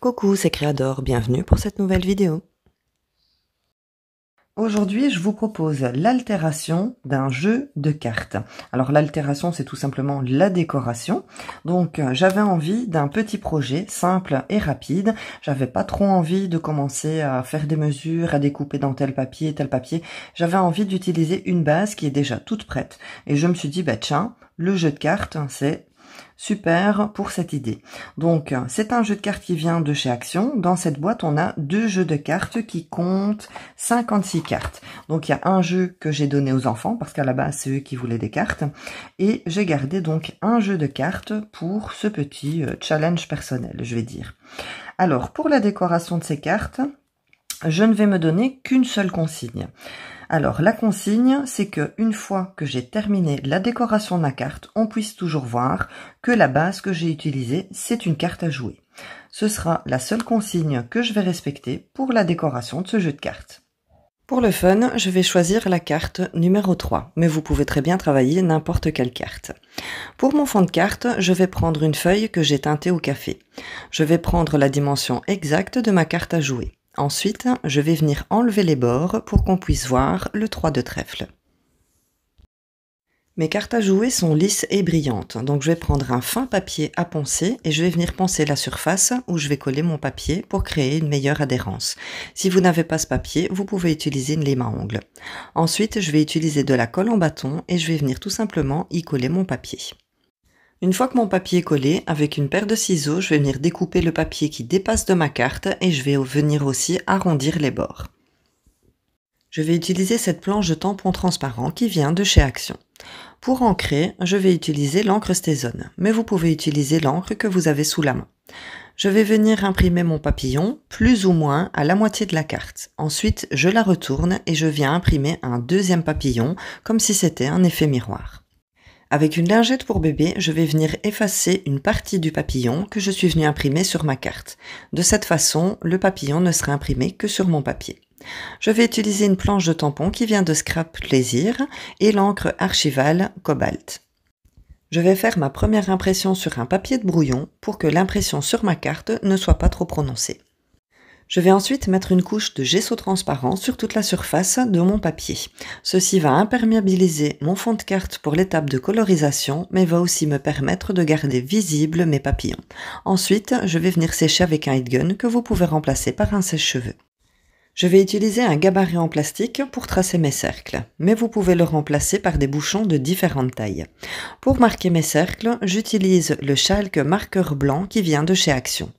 Coucou, c'est Créador, bienvenue pour cette nouvelle vidéo. Aujourd'hui, je vous propose l'altération d'un jeu de cartes. Alors l'altération, c'est tout simplement la décoration. Donc j'avais envie d'un petit projet simple et rapide. J'avais pas trop envie de commencer à faire des mesures, à découper dans tel papier, tel papier. J'avais envie d'utiliser une base qui est déjà toute prête. Et je me suis dit, bah tiens, le jeu de cartes, c'est super pour cette idée. Donc, c'est un jeu de cartes qui vient de chez Action. Dans cette boîte, on a deux jeux de cartes qui comptent 56 cartes. Donc, il y a un jeu que j'ai donné aux enfants, parce qu'à la base, c'est eux qui voulaient des cartes. Et j'ai gardé donc un jeu de cartes pour ce petit challenge personnel, je vais dire. Alors, pour la décoration de ces cartes, je ne vais me donner qu'une seule consigne. Alors, la consigne, c'est que une fois que j'ai terminé la décoration de ma carte, on puisse toujours voir que la base que j'ai utilisée, c'est une carte à jouer. Ce sera la seule consigne que je vais respecter pour la décoration de ce jeu de cartes. Pour le fun, je vais choisir la carte numéro 3, mais vous pouvez très bien travailler n'importe quelle carte. Pour mon fond de carte, je vais prendre une feuille que j'ai teintée au café. Je vais prendre la dimension exacte de ma carte à jouer. Ensuite, je vais venir enlever les bords pour qu'on puisse voir le 3 de trèfle. Mes cartes à jouer sont lisses et brillantes, donc je vais prendre un fin papier à poncer et je vais venir poncer la surface où je vais coller mon papier pour créer une meilleure adhérence. Si vous n'avez pas ce papier, vous pouvez utiliser une lime à ongles. Ensuite, je vais utiliser de la colle en bâton et je vais venir tout simplement y coller mon papier. Une fois que mon papier est collé, avec une paire de ciseaux, je vais venir découper le papier qui dépasse de ma carte et je vais venir aussi arrondir les bords. Je vais utiliser cette planche de tampon transparent qui vient de chez Action. Pour ancrer, je vais utiliser l'encre Stézone, mais vous pouvez utiliser l'encre que vous avez sous la main. Je vais venir imprimer mon papillon, plus ou moins à la moitié de la carte. Ensuite, je la retourne et je viens imprimer un deuxième papillon, comme si c'était un effet miroir. Avec une lingette pour bébé, je vais venir effacer une partie du papillon que je suis venu imprimer sur ma carte. De cette façon, le papillon ne sera imprimé que sur mon papier. Je vais utiliser une planche de tampon qui vient de Scrap Plaisir et l'encre Archival Cobalt. Je vais faire ma première impression sur un papier de brouillon pour que l'impression sur ma carte ne soit pas trop prononcée. Je vais ensuite mettre une couche de gesso transparent sur toute la surface de mon papier. Ceci va imperméabiliser mon fond de carte pour l'étape de colorisation, mais va aussi me permettre de garder visibles mes papillons. Ensuite, je vais venir sécher avec un heat gun que vous pouvez remplacer par un sèche-cheveux. Je vais utiliser un gabarit en plastique pour tracer mes cercles, mais vous pouvez le remplacer par des bouchons de différentes tailles. Pour marquer mes cercles, j'utilise le Schalk marqueur blanc qui vient de chez Action.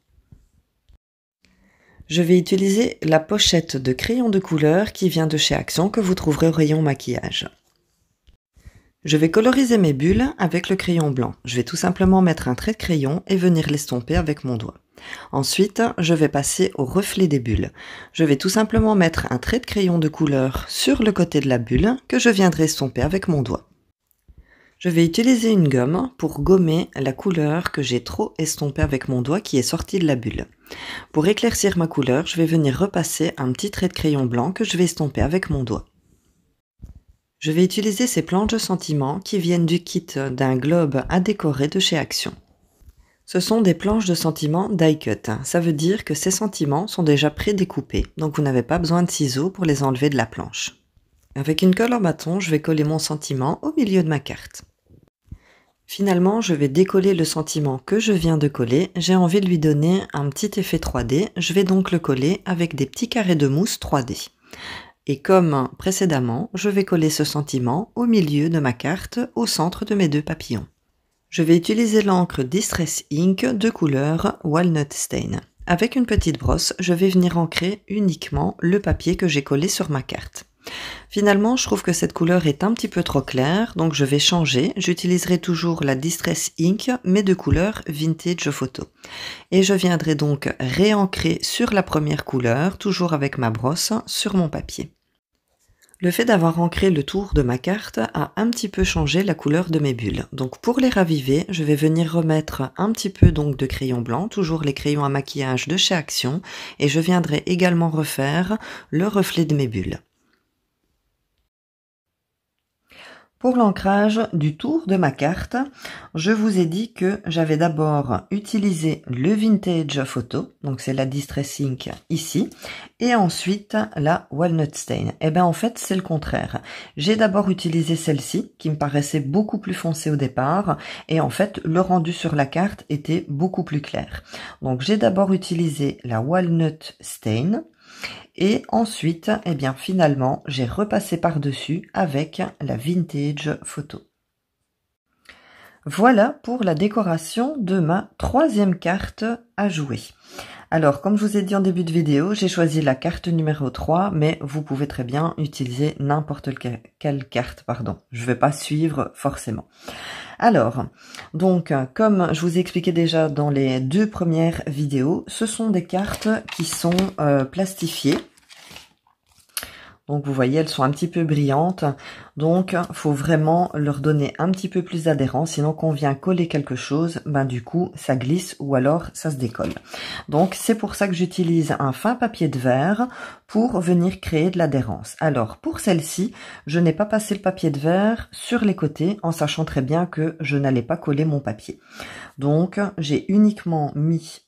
Je vais utiliser la pochette de crayon de couleur qui vient de chez Action que vous trouverez au rayon maquillage. Je vais coloriser mes bulles avec le crayon blanc. Je vais tout simplement mettre un trait de crayon et venir l'estomper avec mon doigt. Ensuite, je vais passer au reflet des bulles. Je vais tout simplement mettre un trait de crayon de couleur sur le côté de la bulle que je viendrai estomper avec mon doigt. Je vais utiliser une gomme pour gommer la couleur que j'ai trop estompée avec mon doigt qui est sortie de la bulle. Pour éclaircir ma couleur, je vais venir repasser un petit trait de crayon blanc que je vais estomper avec mon doigt. Je vais utiliser ces planches de sentiments qui viennent du kit d'un globe à décorer de chez Action. Ce sont des planches de sentiments die cut. Ça veut dire que ces sentiments sont déjà pré-découpés, donc vous n'avez pas besoin de ciseaux pour les enlever de la planche. Avec une colle en bâton, je vais coller mon sentiment au milieu de ma carte. Finalement, je vais décoller le sentiment que je viens de coller. J'ai envie de lui donner un petit effet 3D. Je vais donc le coller avec des petits carrés de mousse 3D. Et comme précédemment, je vais coller ce sentiment au milieu de ma carte, au centre de mes deux papillons. Je vais utiliser l'encre Distress Ink de couleur Walnut Stain. Avec une petite brosse, je vais venir ancrer uniquement le papier que j'ai collé sur ma carte. Finalement, je trouve que cette couleur est un petit peu trop claire, donc je vais changer. J'utiliserai toujours la Distress Ink, mais de couleur Vintage Photo. Et je viendrai donc réancrer sur la première couleur, toujours avec ma brosse, sur mon papier. Le fait d'avoir ancré le tour de ma carte a un petit peu changé la couleur de mes bulles. Donc pour les raviver, je vais venir remettre un petit peu donc de crayon blanc, toujours les crayons à maquillage de chez Action, et je viendrai également refaire le reflet de mes bulles. Pour l'ancrage du tour de ma carte, je vous ai dit que j'avais d'abord utilisé le Vintage Photo, donc c'est la Distress Ink ici, et ensuite la Walnut Stain. Et bien en fait c'est le contraire. J'ai d'abord utilisé celle-ci, qui me paraissait beaucoup plus foncée au départ, et en fait le rendu sur la carte était beaucoup plus clair. Donc j'ai d'abord utilisé la Walnut Stain, et ensuite, eh bien, finalement, j'ai repassé par-dessus avec la Vintage Photo. Voilà pour la décoration de ma troisième carte à jouer. Alors, comme je vous ai dit en début de vidéo, j'ai choisi la carte numéro 3, mais vous pouvez très bien utiliser n'importe quelle carte, pardon. Je ne vais pas suivre forcément. Alors, donc, comme je vous ai expliqué déjà dans les 2 premières vidéos, ce sont des cartes qui sont plastifiées. Donc, vous voyez, elles sont un petit peu brillantes. Donc, faut vraiment leur donner un petit peu plus d'adhérence. Sinon, quand on vient coller quelque chose, ben du coup, ça glisse ou alors ça se décolle. Donc, c'est pour ça que j'utilise un fin papier de verre pour venir créer de l'adhérence. Alors, pour celle-ci, je n'ai pas passé le papier de verre sur les côtés en sachant très bien que je n'allais pas coller mon papier. Donc, j'ai uniquement mis,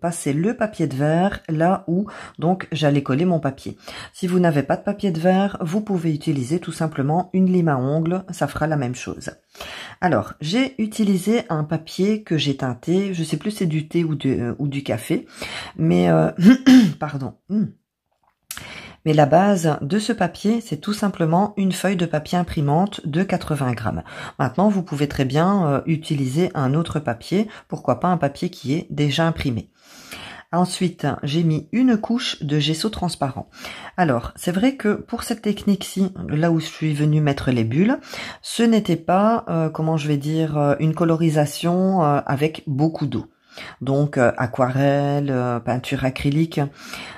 passé le papier de verre là où donc j'allais coller mon papier. Si vous n'avez pas de papier de verre, vous pouvez utiliser tout simplement une lime à ongles, ça fera la même chose. Alors, j'ai utilisé un papier que j'ai teinté, je sais plus si c'est du thé ou du café, mais pardon. Mais la base de ce papier, c'est tout simplement une feuille de papier imprimante de 80 grammes. Maintenant, vous pouvez très bien utiliser un autre papier, pourquoi pas un papier qui est déjà imprimé. Ensuite, j'ai mis une couche de gesso transparent. Alors, c'est vrai que pour cette technique-ci, là où je suis venue mettre les bulles, ce n'était pas, une colorisation avec beaucoup d'eau. Donc, aquarelle, peinture acrylique.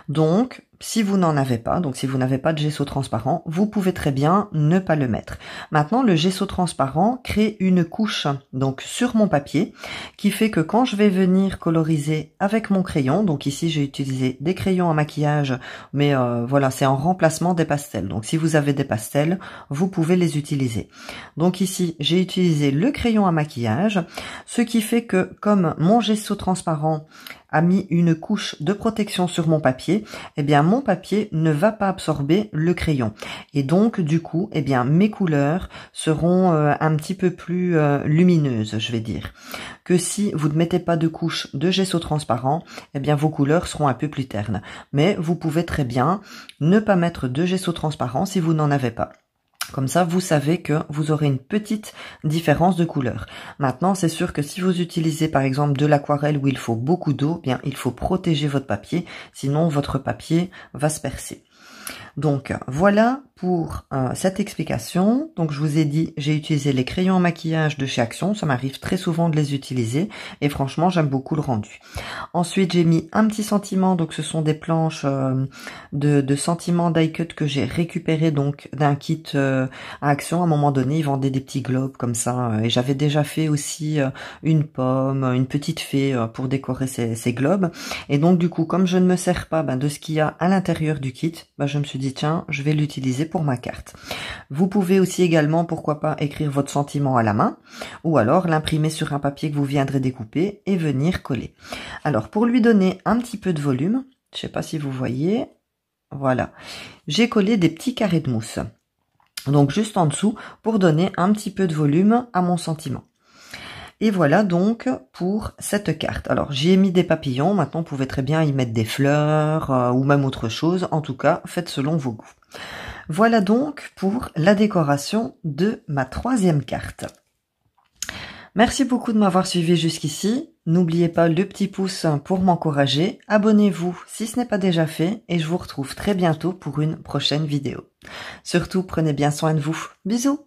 Donc, si vous n'en avez pas, donc si vous n'avez pas de gesso transparent, vous pouvez très bien ne pas le mettre. Maintenant, le gesso transparent crée une couche donc sur mon papier qui fait que quand je vais venir coloriser avec mon crayon, donc ici j'ai utilisé des crayons à maquillage, mais voilà, c'est en remplacement des pastels. Donc si vous avez des pastels, vous pouvez les utiliser. Donc ici, j'ai utilisé le crayon à maquillage, ce qui fait que comme mon gesso transparent a mis une couche de protection sur mon papier, eh bien mon papier ne va pas absorber le crayon. Et donc du coup, eh bien mes couleurs seront un petit peu plus lumineuses, je vais dire. Que si vous ne mettez pas de couche de gesso transparent, eh bien vos couleurs seront un peu plus ternes. Mais vous pouvez très bien ne pas mettre de gesso transparent si vous n'en avez pas. Comme ça, vous savez que vous aurez une petite différence de couleur. Maintenant, c'est sûr que si vous utilisez par exemple de l'aquarelle où il faut beaucoup d'eau, bien il faut protéger votre papier, sinon votre papier va se percer. Donc voilà pour cette explication. Donc je vous ai dit, j'ai utilisé les crayons à maquillage de chez Action, ça m'arrive très souvent de les utiliser et franchement j'aime beaucoup le rendu. Ensuite j'ai mis un petit sentiment, donc ce sont des planches de sentiments die cut que j'ai récupéré donc d'un kit à Action. À un moment donné ils vendaient des petits globes comme ça et j'avais déjà fait aussi une pomme, une petite fée pour décorer ces globes. Et donc du coup comme je ne me sers pas de ce qu'il y a à l'intérieur du kit, je me suis dit tiens, je vais l'utiliser pour ma carte. Vous pouvez aussi également, pourquoi pas, écrire votre sentiment à la main ou alors l'imprimer sur un papier que vous viendrez découper et venir coller. Alors pour lui donner un petit peu de volume, je sais pas si vous voyez, voilà, j'ai collé des petits carrés de mousse. Donc juste en dessous pour donner un petit peu de volume à mon sentiment. Et voilà donc pour cette carte. Alors j'y ai mis des papillons, maintenant vous pouvez très bien y mettre des fleurs ou même autre chose. En tout cas, faites selon vos goûts. Voilà donc pour la décoration de ma troisième carte. Merci beaucoup de m'avoir suivi jusqu'ici. N'oubliez pas le petit pouce pour m'encourager. Abonnez-vous si ce n'est pas déjà fait et je vous retrouve très bientôt pour une prochaine vidéo. Surtout, prenez bien soin de vous. Bisous!